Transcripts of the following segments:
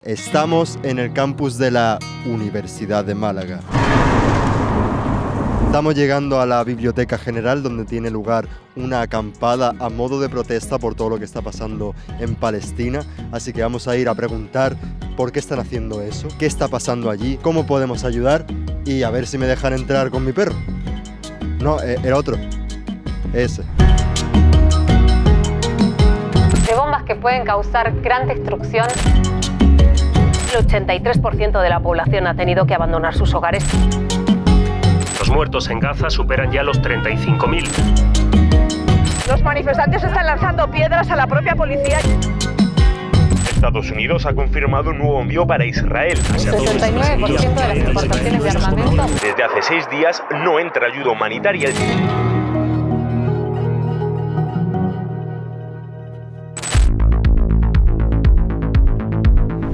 Estamos en el campus de la Universidad de Málaga. Estamos llegando a la Biblioteca General, donde tiene lugar una acampada a modo de protesta por todo lo que está pasando en Palestina. Así que vamos a ir a preguntar por qué están haciendo eso, qué está pasando allí, cómo podemos ayudar y a ver si me dejan entrar con mi perro. No, el otro. Ese. De bombas que pueden causar gran destrucción. El 83% de la población ha tenido que abandonar sus hogares. Los muertos en Gaza superan ya los 35.000. Los manifestantes están lanzando piedras a la propia policía. Estados Unidos ha confirmado un nuevo envío para Israel. El 69% de las exportaciones de armamento. Desde hace 6 días no entra ayuda humanitaria.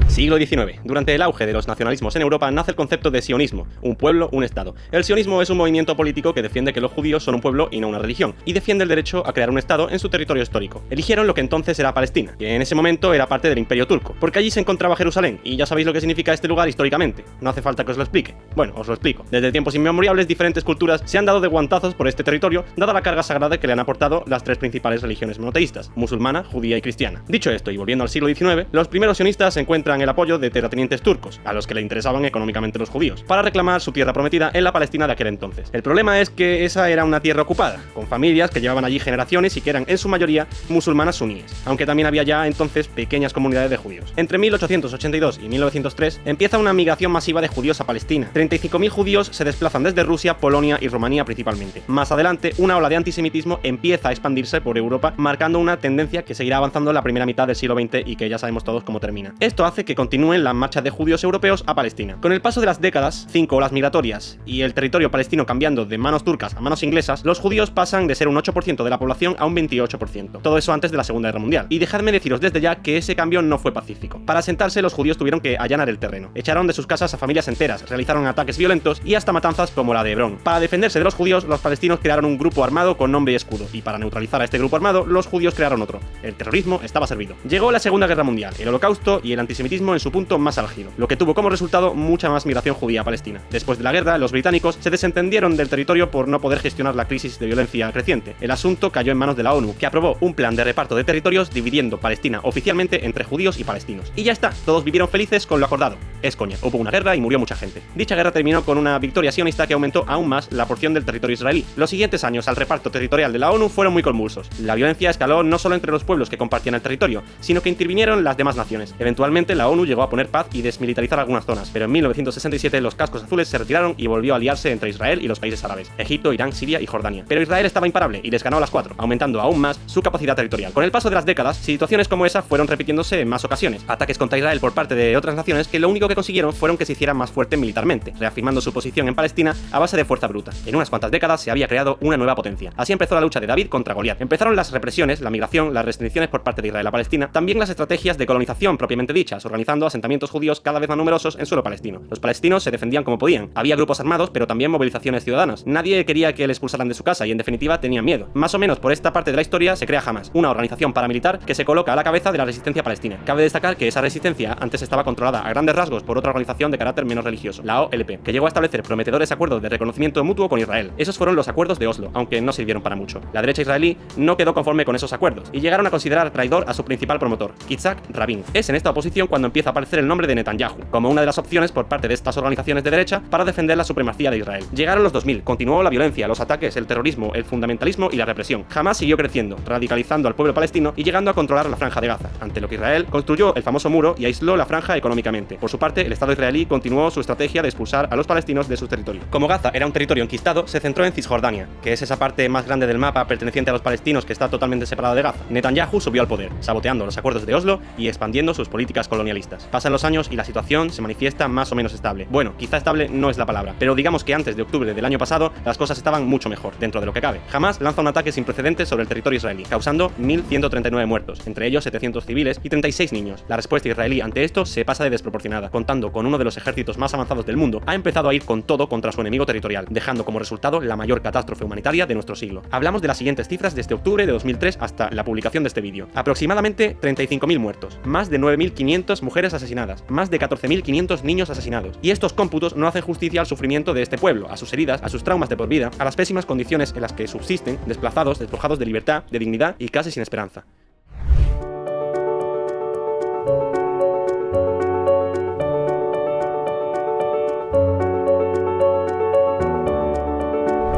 Siglo XIX. Durante el auge de los nacionalismos en Europa nace el concepto de sionismo, un pueblo, un estado. El sionismo es un movimiento político que defiende que los judíos son un pueblo y no una religión, y defiende el derecho a crear un estado en su territorio histórico. Eligieron lo que entonces era Palestina, que en ese momento era parte del Imperio Turco, porque allí se encontraba Jerusalén, y ya sabéis lo que significa este lugar históricamente. No hace falta que os lo explique. Bueno, os lo explico. Desde tiempos inmemoriales, diferentes culturas se han dado de guantazos por este territorio, dada la carga sagrada que le han aportado las tres principales religiones monoteístas, musulmana, judía y cristiana. Dicho esto, y volviendo al siglo XIX, los primeros sionistas encuentran el apoyo de terratenientes turcos, a los que le interesaban económicamente los judíos, para reclamar su tierra prometida en la Palestina de aquel entonces. El problema es que esa era una tierra ocupada, con familias que llevaban allí generaciones y que eran en su mayoría musulmanas suníes, aunque también había ya entonces pequeñas comunidades de judíos. Entre 1882 y 1903 empieza una migración masiva de judíos a Palestina. 35.000 judíos se desplazan desde Rusia, Polonia y Rumanía principalmente. Más adelante, una ola de antisemitismo empieza a expandirse por Europa, marcando una tendencia que seguirá avanzando en la primera mitad del siglo XX y que ya sabemos todos cómo termina. Esto hace que continúen las marchas de judíos europeos a Palestina. Con el paso de las décadas, 5 olas migratorias y el territorio palestino cambiando de manos turcas a manos inglesas, los judíos pasan de ser un 8% de la población a un 28%. Todo eso antes de la Segunda Guerra Mundial. Y dejadme deciros desde ya que ese cambio no fue pacífico. Para asentarse, los judíos tuvieron que allanar el terreno. Echaron de sus casas a familias enteras, realizaron ataques violentos y hasta matanzas como la de Hebrón. Para defenderse de los judíos, los palestinos crearon un grupo armado con nombre y escudo. Y para neutralizar a este grupo armado, los judíos crearon otro. El terrorismo estaba servido. Llegó la Segunda Guerra Mundial, el Holocausto y el antisemitismo en su punto más álgido, lo que tuvo como resultado mucha más migración judía a Palestina. Después de la guerra, los británicos se desentendieron del territorio por no poder gestionar la crisis de violencia creciente. El asunto cayó en manos de la ONU, que aprobó un plan de reparto de territorios dividiendo Palestina oficialmente entre judíos y palestinos. Y ya está, todos vivieron felices con lo acordado. Es coña, hubo una guerra y murió mucha gente. Dicha guerra terminó con una victoria sionista que aumentó aún más la porción del territorio israelí. Los siguientes años al reparto territorial de la ONU fueron muy convulsos. La violencia escaló no solo entre los pueblos que compartían el territorio, sino que intervinieron las demás naciones. Eventualmente la ONU llegó a poner paz y desmilitarizar algunas zonas, pero en 1967 los cascos azules se retiraron y volvió a aliarse entre Israel y los países árabes, Egipto, Irán, Siria y Jordania. Pero Israel estaba imparable y les ganó a las 4, aumentando aún más su capacidad territorial. Con el paso de las décadas, situaciones como esa fueron repitiéndose en más ocasiones. Ataques contra Israel por parte de otras naciones que lo único que consiguieron fueron que se hiciera más fuerte militarmente, reafirmando su posición en Palestina a base de fuerza bruta. En unas cuantas décadas se había creado una nueva potencia. Así empezó la lucha de David contra Goliat. Empezaron las represiones, la migración, las restricciones por parte de Israel a Palestina, también las estrategias de colonización propiamente dichas, organizando asentamientos judíos cada vez más numerosos en suelo palestino. Los palestinos se defendían como podían. Había grupos armados, pero también movilizaciones ciudadanas. Nadie quería que le expulsaran de su casa y en definitiva tenían miedo. Más o menos por esta parte de la historia se crea Hamas, una organización paramilitar que se coloca a la cabeza de la resistencia palestina. Cabe destacar que esa resistencia antes estaba controlada a grandes rasgos por otra organización de carácter menos religioso, la OLP, que llegó a establecer prometedores acuerdos de reconocimiento mutuo con Israel. Esos fueron los acuerdos de Oslo, aunque no sirvieron para mucho. La derecha israelí no quedó conforme con esos acuerdos y llegaron a considerar traidor a su principal promotor, Yitzhak Rabin. Es en esta oposición cuando empieza a aparecer el nombre de Netanyahu, como una de las opciones por parte de estas organizaciones de derecha para defender la supremacía de Israel. Llegaron los 2000, continuó la violencia, los ataques, el terrorismo, el fundamentalismo y la represión. Hamas siguió creciendo, radicalizando al pueblo palestino y llegando a controlar la franja de Gaza, ante lo que Israel construyó el famoso muro y aisló la franja económicamente. Por su parte, el Estado israelí continuó su estrategia de expulsar a los palestinos de su territorio. Como Gaza era un territorio enquistado, se centró en Cisjordania, que es esa parte más grande del mapa perteneciente a los palestinos que está totalmente separada de Gaza. Netanyahu subió al poder, saboteando los acuerdos de Oslo y expandiendo sus políticas colonialistas. Pasan los años y la situación se manifiesta más o menos estable. Bueno, quizá estable no es la palabra, pero digamos que antes de octubre del año pasado las cosas estaban mucho mejor, dentro de lo que cabe. Hamas lanza un ataque sin precedentes sobre el territorio israelí, causando 1.139 muertos, entre ellos 700 civiles y 36 niños. La respuesta israelí ante esto se pasa de desproporcionada, contando con uno de los ejércitos más avanzados del mundo, ha empezado a ir con todo contra su enemigo territorial, dejando como resultado la mayor catástrofe humanitaria de nuestro siglo. Hablamos de las siguientes cifras desde octubre de 2003 hasta la publicación de este vídeo. Aproximadamente 35.000 muertos, más de 9.500 mujeres asesinadas, más de 14.500 niños asesinados. Y estos cómputos no hacen justicia al sufrimiento de este pueblo, a sus heridas, a sus traumas de por vida, a las pésimas condiciones en las que subsisten, desplazados, despojados de libertad, de dignidad y casi sin esperanza.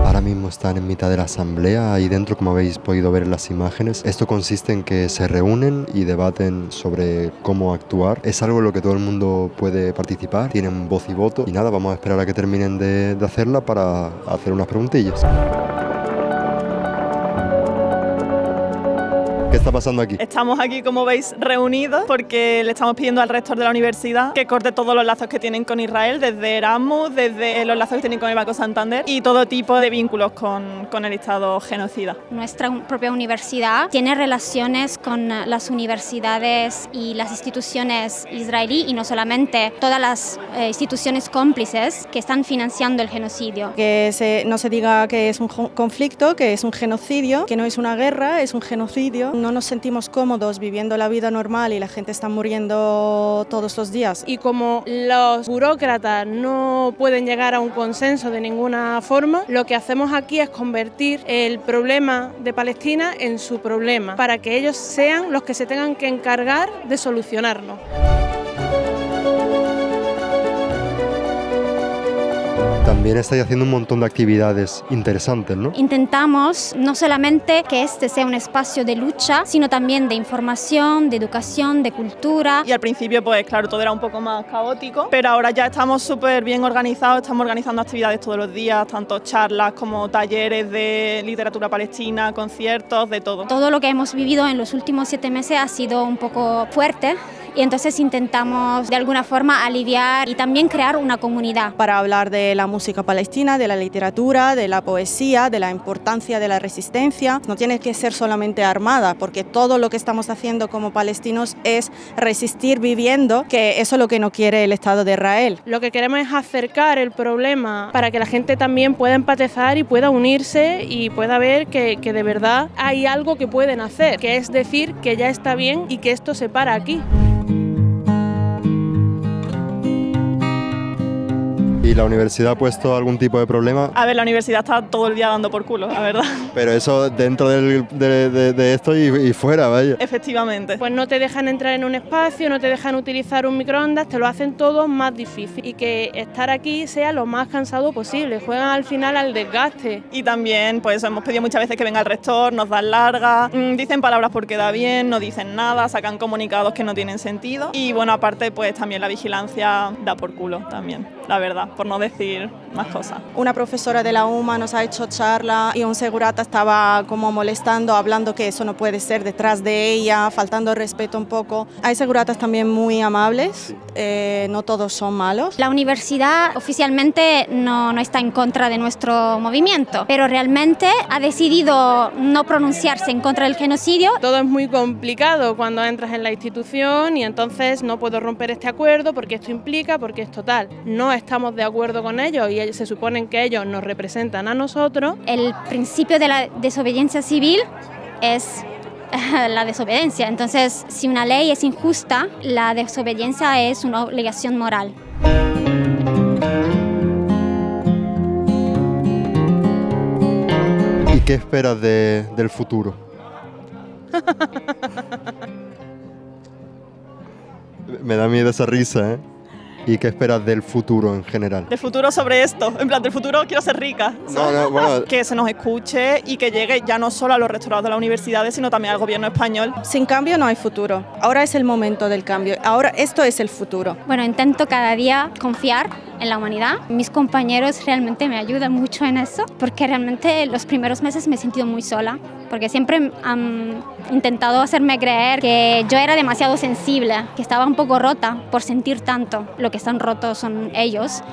Ahora mismo están en mitad de la asamblea, ahí dentro, como habéis podido ver en las imágenes. Esto consiste en que se reúnen y debaten sobre cómo actuar. Es algo en lo que todo el mundo puede participar, tienen voz y voto. Y nada, vamos a esperar a que terminen de hacerla para hacer unas preguntillas. ¿Qué está pasando aquí? Estamos aquí, como veis, reunidos porque le estamos pidiendo al rector de la universidad que corte todos los lazos que tienen con Israel, desde Erasmus, desde los lazos que tienen con el Banco Santander y todo tipo de vínculos con el Estado genocida. Nuestra propia universidad tiene relaciones con las universidades y las instituciones israelíes y no solamente todas las instituciones cómplices que están financiando el genocidio. Que no se diga que es un conflicto, que es un genocidio, que no es una guerra, es un genocidio. No nos sentimos cómodos viviendo la vida normal y la gente está muriendo todos los días. Y como los burócratas no pueden llegar a un consenso de ninguna forma, lo que hacemos aquí es convertir el problema de Palestina en su problema, para que ellos sean los que se tengan que encargar de solucionarlo. También estáis haciendo un montón de actividades interesantes, ¿no? Intentamos no solamente que este sea un espacio de lucha, sino también de información, de educación, de cultura. Y al principio, pues claro, todo era un poco más caótico, pero ahora ya estamos súper bien organizados, estamos organizando actividades todos los días, tanto charlas como talleres de literatura palestina, conciertos, de todo. Todo lo que hemos vivido en los últimos 7 meses ha sido un poco fuerte. Y entonces intentamos de alguna forma aliviar y también crear una comunidad. Para hablar de la música palestina, de la literatura, de la poesía, de la importancia de la resistencia. No tiene que ser solamente armada, porque todo lo que estamos haciendo como palestinos es resistir viviendo, que eso es lo que no quiere el Estado de Israel. Lo que queremos es acercar el problema para que la gente también pueda empatizar y pueda unirse y pueda ver que de verdad hay algo que pueden hacer, que es decir que ya está bien y que esto se para aquí. ¿Y la universidad ha puesto algún tipo de problema? A ver, la universidad está todo el día dando por culo, la verdad. Pero eso dentro de esto y fuera, vaya. Efectivamente. Pues no te dejan entrar en un espacio, no te dejan utilizar un microondas, te lo hacen todo más difícil. Y que estar aquí sea lo más cansado posible, juegan al final al desgaste. Y también, pues hemos pedido muchas veces que venga el rector, nos dan largas, dicen palabras porque da bien, no dicen nada, sacan comunicados que no tienen sentido. Y bueno, aparte, pues también la vigilancia da por culo también, la verdad, por no decir más cosas. Una profesora de la UMA nos ha hecho charla y un segurata estaba como molestando, hablando que eso no puede ser detrás de ella, faltando respeto un poco. Hay seguratas también muy amables, no todos son malos. La universidad oficialmente no está en contra de nuestro movimiento, pero realmente ha decidido no pronunciarse en contra del genocidio. Todo es muy complicado cuando entras en la institución y entonces no puedo romper este acuerdo porque esto implica, porque es total. No estamos de acuerdo con ellos y se suponen que ellos nos representan a nosotros. El principio de la desobediencia civil es la desobediencia. Entonces, si una ley es injusta, la desobediencia es una obligación moral. ¿Y qué esperas del futuro? Me da miedo esa risa, ¿eh? ¿Y qué esperas del futuro en general? Del futuro sobre esto, en plan, del futuro quiero ser rica. Bueno. Que se nos escuche y que llegue ya no solo a los rectorados de las universidades, sino también al gobierno español. Sin cambio no hay futuro. Ahora es el momento del cambio. Ahora esto es el futuro. Bueno, intento cada día confiar en la humanidad. Mis compañeros realmente me ayudan mucho en eso, porque realmente los primeros meses me he sentido muy sola, porque siempre han intentado hacerme creer que yo era demasiado sensible, que estaba un poco rota por sentir tanto. Lo que están rotos son ellos.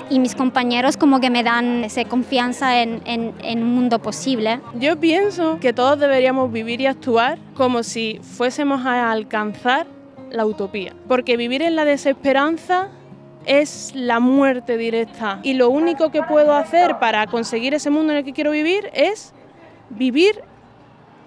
Y mis compañeros como que me dan esa confianza en un mundo posible. Yo pienso que todos deberíamos vivir y actuar como si fuésemos a alcanzar la utopía. Porque vivir en la desesperanza es la muerte directa. Y lo único que puedo hacer para conseguir ese mundo en el que quiero vivir es vivir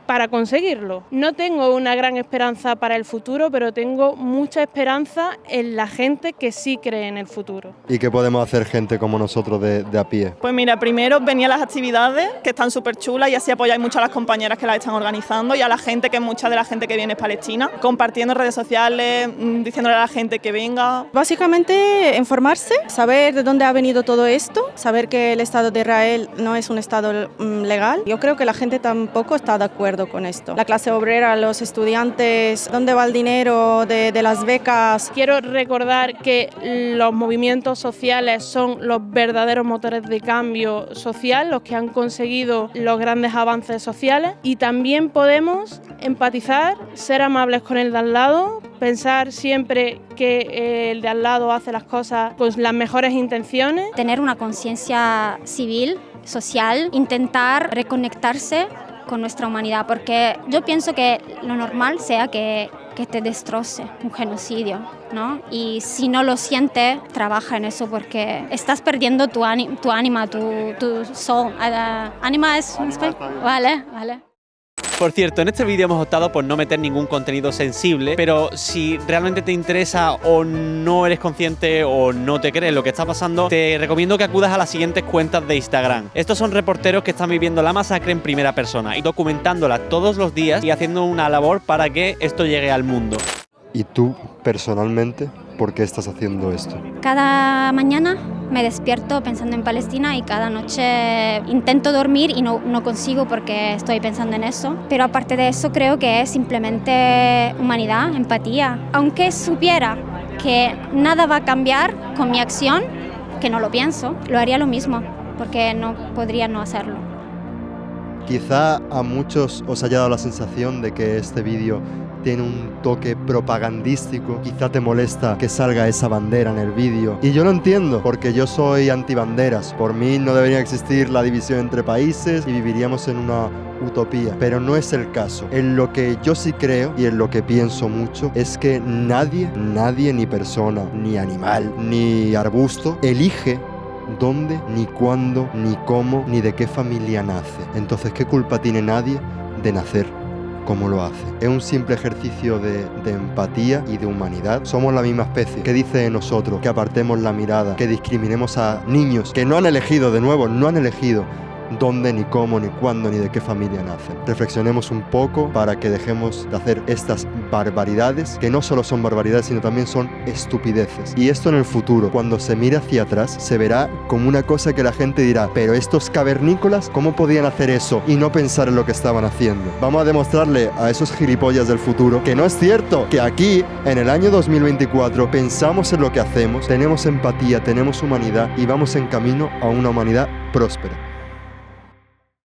para conseguirlo. No tengo una gran esperanza para el futuro, pero tengo mucha esperanza en la gente que sí cree en el futuro. ¿Y qué podemos hacer gente como nosotros de a pie? Pues mira, primero venir a las actividades, que están súper chulas, y así apoyáis mucho a las compañeras que las están organizando y a la gente, que mucha de la gente que viene es palestina, compartiendo en redes sociales, diciéndole a la gente que venga. Básicamente informarse, saber de dónde ha venido todo esto, saber que el Estado de Israel no es un Estado legal. Yo creo que la gente tampoco está de acuerdo con esto. La clase obrera, los estudiantes, ¿dónde va el dinero de las becas? Quiero recordar que los movimientos sociales son los verdaderos motores de cambio social, los que han conseguido los grandes avances sociales, y también podemos empatizar, ser amables con el de al lado, pensar siempre que el de al lado hace las cosas con las mejores intenciones. Tener una conciencia civil, social, intentar reconectarse con nuestra humanidad, porque yo pienso que lo normal sea que te destroce un genocidio, ¿no? Y si no lo sientes, trabaja en eso, porque estás perdiendo tu ánima, tu soul. ¿Ánima es? Vale. Por cierto, en este vídeo hemos optado por no meter ningún contenido sensible, pero si realmente te interesa o no eres consciente o no te crees lo que está pasando, te recomiendo que acudas a las siguientes cuentas de Instagram. Estos son reporteros que están viviendo la masacre en primera persona y documentándola todos los días y haciendo una labor para que esto llegue al mundo. ¿Y tú, personalmente, por qué estás haciendo esto? Cada mañana me despierto pensando en Palestina y cada noche intento dormir y no consigo porque estoy pensando en eso. Pero aparte de eso, creo que es simplemente humanidad, empatía. Aunque supiera que nada va a cambiar con mi acción, que no lo pienso, lo haría lo mismo, porque no podría no hacerlo. Quizá a muchos os haya dado la sensación de que este vídeo tiene un toque propagandístico, quizá te molesta que salga esa bandera en el vídeo. Y yo lo entiendo, porque yo soy antibanderas. Por mí no debería existir la división entre países y viviríamos en una utopía, pero no es el caso. En lo que yo sí creo y en lo que pienso mucho es que nadie, ni persona, ni animal, ni arbusto, elige dónde, ni cuándo, ni cómo, ni de qué familia nace. Entonces, ¿qué culpa tiene nadie de nacer como lo hace? Es un simple ejercicio de empatía y de humanidad. Somos la misma especie. ¿Qué dice de nosotros que apartemos la mirada, que discriminemos a niños que no han elegido, de nuevo, no han elegido dónde, ni cómo, ni cuándo, ni de qué familia nacen? Reflexionemos un poco para que dejemos de hacer estas barbaridades, que no solo son barbaridades, sino también son estupideces. Y esto en el futuro, cuando se mire hacia atrás, se verá como una cosa que la gente dirá: pero estos cavernícolas, ¿cómo podían hacer eso y no pensar en lo que estaban haciendo? Vamos a demostrarle a esos gilipollas del futuro que no es cierto, que aquí, en el año 2024, pensamos en lo que hacemos, tenemos empatía, tenemos humanidad y vamos en camino a una humanidad próspera.